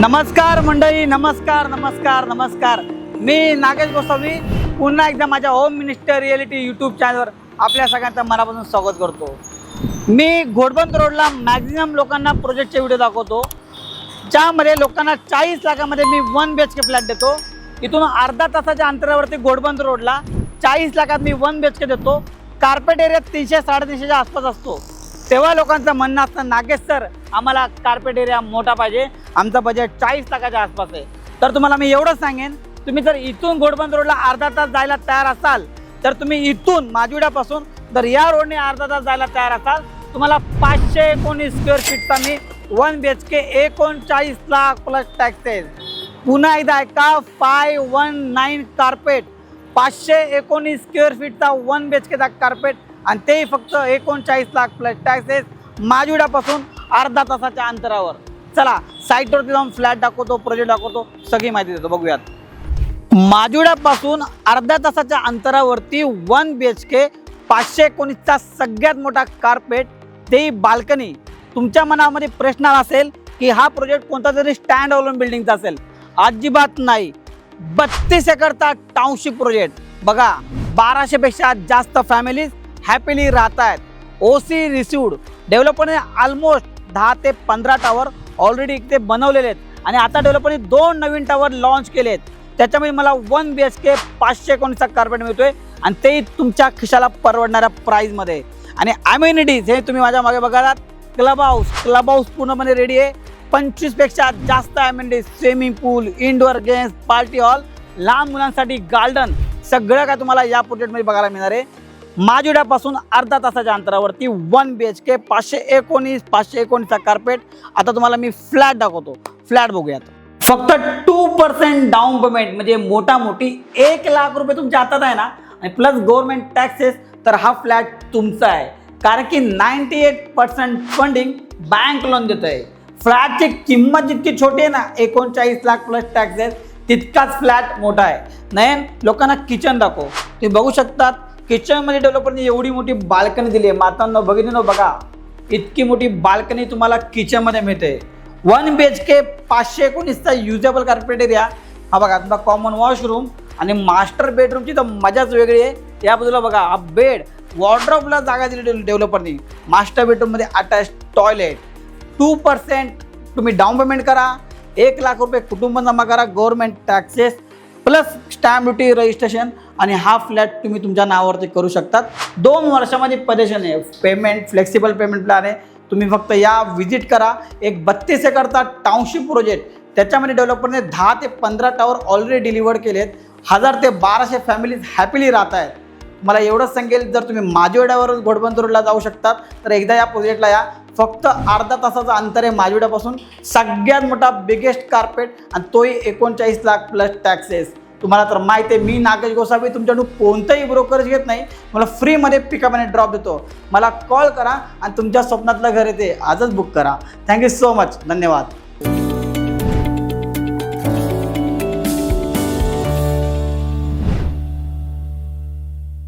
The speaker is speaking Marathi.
नमस्कार मंडळी, नमस्कार नमस्कार नमस्कार. मी नागेश गोसावी पुन्हा एकदा माझ्या होम मिनिस्टर रियालिटी यूट्यूब चॅनलवर आपल्या सगळ्यांचं मनापासून स्वागत करतो. मी घोडबंद रोडला मॅक्झिमम लोकांना प्रोजेक्टचे व्हिडिओ दाखवतो, ज्यामध्ये लोकांना 40 लाखामध्ये मी 1 BHK फ्लॅट देतो. इथून अर्धा तासाच्या अंतरावरती घोडबंद रोडला 40 लाखात मी 1 BHK देतो. कार्पेट एरिया 300-350च्या आसपास असतो. तेव्हा लोकांचं म्हणणं असतं, नागेश सर आम्हाला कार्पेट एरिया मोठा पाहिजे, आमचं बजेट 40 लाखाच्या आसपास आहे. तर तुम्हाला मी एवढंच सांगेन, तुम्ही जर इथून घोडबंद रोडला अर्धा तास जायला तयार असाल तर तुम्ही इथून माजिवड्यापासून जर या रोडने अर्धा तास जायला तयार असाल, तुम्हाला 519 स्क्वेअर फीटचा मी 1 BHK 39 लाख प्लस टॅक्सेस. पुन्हा एकदा ऐका, 519 कार्पेट, 519 स्क्वेअर फीटचा 1 BHKचा कार्पेट आणि ते फक्त 39 लाख प्लस टॅक्सेस, माजिवड्यापासून अर्धा तासाच्या अंतरावर. चला साईटवरती जाऊन फ्लॅट दाखवतो, प्रोजेक्ट दाखवतो, सगळी माहिती देतो. बघूयात. माजिवड्यापासून अर्ध्या तासाच्या अंतरावरती 1 BHK 519चा सगळ्यात मोठा कार्पेट, तेही बाल्कनी. तुमच्या मनामध्ये प्रश्न असेल की हा प्रोजेक्ट कोणता तरी स्टँड अलोन बिल्डिंगचा असेल. अजिबात नाही. 32 एकरचा टाउनशिप प्रोजेक्ट. बघा, 1200 पेक्षा जास्त फॅमिलीज हॅपीली राहत आहेत. OC received. डेव्हलपरने ऑलमोस्ट 10 ते 15 टावर ऑलरेडी इथे बनवलेले आहेत आणि आता डेव्हलपरने 2 नवीन टावर लॉन्च केले आहेत. त्याच्यामुळे मला 1 BHK 519चा कार्पेट मिळतोय आणि ते तुमच्या खिशाला परवडणाऱ्या प्राईजमध्ये. आणि ॲम्युनिटीज हे तुम्ही माझ्या मागे बघालात. क्लब हाऊस पूर्णपणे रेडी आहे. 25 पेक्षा जास्त ॲम्युनिटीज, स्विमिंग पूल, इनडोअर गेम्स, पार्टी हॉल, लहान मुलांसाठी गार्डन, सगळं काय तुम्हाला या प्रोजेक्टमध्ये बघायला मिळणार आहे. माजिवड्यापासून अर्धा तासाच्या अंतरावरती 1 BHK 519चा कार्पेट. आता तुम्हाला मी फ्लॅट दाखवतो. फ्लॅट बघूयात. फक्त 2% डाऊन पेमेंट म्हणजे मोठी 1 लाख रुपये तुमच्या हातात आहे ना, आणि प्लस गव्हर्नमेंट टॅक्सेस, तर हा फ्लॅट तुमचा आहे. कारण की 98% फंडिंग बँक लोन देत आहे. फ्लॅटची किंमत जितकी छोटी आहे ना, 39 लाख प्लस टॅक्सेस, तितकाच फ्लॅट मोठा आहे. नयन, लोकांना किचन दाखव. तुम्ही बघू शकतात, किचनमध्ये डेव्हलपरने एवढी मोठी बाल्कनी दिली आहे. मातांनो, भगिनींनो, बघा, इतकी मोठी बाल्कनी तुम्हाला किचनमध्ये मिळते. 1 BHK 519चा युजेबल कार्पेट एरिया. हा बघा, तुमचा कॉमन वॉशरूम आणि मास्टर बेडरूमची तर मजाच वेगळी आहे. या बाजूला बघा, हा बेड, वॉर्डरोबला जागा दिली डेव्हलपरनी. मास्टर बेडरूममध्ये अटॅच टॉयलेट. 2% तुम्ही डाऊन पेमेंट करा, 1 लाख रुपये कुटुंब जमा करा, government taxes plus stamp duty, registration, आणि हा फ्लॅट तुम्ही तुमच्या नावावरती करू शकतात. 2 वर्षामध्ये पजेशन आहे. पेमेंट फ्लेक्सिबल पेमेंट प्लॅन आहे. तुम्ही फक्त या व्हिजिट करा. एक 32 एकरचा टाउनशिप प्रोजेक्ट, त्याच्यामध्ये डेव्हलपरने 10 ते 15 टावर ऑलरेडी डिलिव्हर्ड केले आहेत. 1000 ते 1200 फॅमिलीज हॅपीली राहत आहेत. मला एवढंच सांगेल, जर तुम्ही माजिवड्यावरून घोडबंद रोडला जाऊ शकतात तर एकदा या प्रोजेक्टला या. फक्त अर्धा तासाचं अंतर आहे माजिवड्यापासून. सगळ्यात मोठा बिगेस्ट कार्पेट आणि तोही 39 लाख प्लस टॅक्सेस. तुम्हाला तर माहिती आहे, मी नागेश गोसावी तुमच्याकडून कोणतंही ब्रोकरेज घेत नाही. मला फ्रीमध्ये पिकअप आणि ड्रॉप देतो. मला कॉल करा आणि तुमच्या स्वप्नातलं घर येते आजच बुक करा. Thank you so much. धन्यवाद.